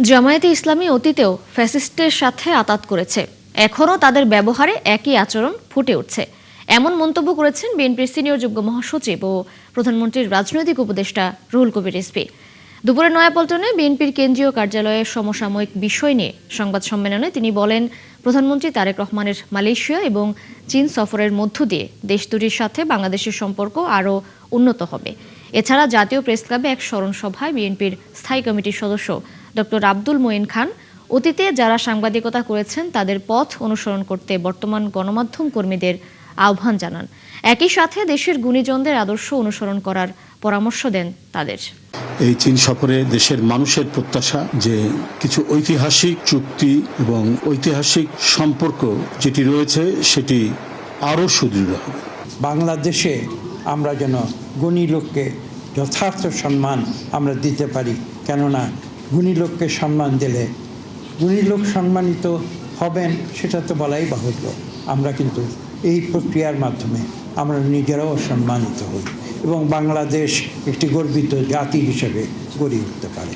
জামায়াতে ইসলামী অতীতেও ফ্যাসিস্টের সাথে আঁতাত করেছে, এখনও তাদের ব্যবহারে একই আচরণ ফুটে উঠছে, এমন মন্তব্য করেছেন বিএনপির সিনিয়র যুগ্ম মহাসচিব ও প্রধানমন্ত্রীর রাজনৈতিক উপদেষ্টা রুহুল কবির রিজভী। দুপুরে নয়াপল্টনে বিএনপির কেন্দ্রীয় কার্যালয়ে সমসাময়িক বিষয় নিয়ে সংবাদ সম্মেলনে তিনি বলেন, প্রধানমন্ত্রী তারেক রহমানের মালয়েশিয়া এবং চীন সফরের মধ্য দিয়ে দেশ দুটির সাথে বাংলাদেশের সম্পর্ক আরও উন্নত হবে। এছাড়া জাতীয় প্রেসক্লাবে এক স্মরণ সভায় বিএনপির স্থায়ী কমিটির সদস্য ডক্টর আব্দুল মঈন খান অতীতে যারা সাংবাদিকতা করেছেন তাদের পথ অনুসরণ করতে বর্তমান গণমাধ্যম কর্মীদের আহ্বান জানান। একই সাথে দেশের গুণীজনদের আদর্শ অনুসরণ করার পরামর্শ দেন তাদের। এই চীন সফরে দেশের মানুষের প্রত্যাশা যে কিছু ঐতিহাসিক চুক্তি এবং ঐতিহাসিক সম্পর্ক যেটি রয়েছে সেটি আরও সুদৃঢ় হবে। বাংলাদেশে আমরা যেন গুণী লোককে যথার্থ সম্মান আমরা দিতে পারি, কেননা গুণী লোককে সম্মান দিলে গুণী লোক সম্মানিত হবেন সেটা তো বলাই বাহুল্য। আমরা কিন্তু এই প্রক্রিয়ার মাধ্যমে আমরা নিজেরাও সম্মানিত হই এবং বাংলাদেশ একটি গর্বিত জাতি হিসেবে গড়ে উঠতে পারে।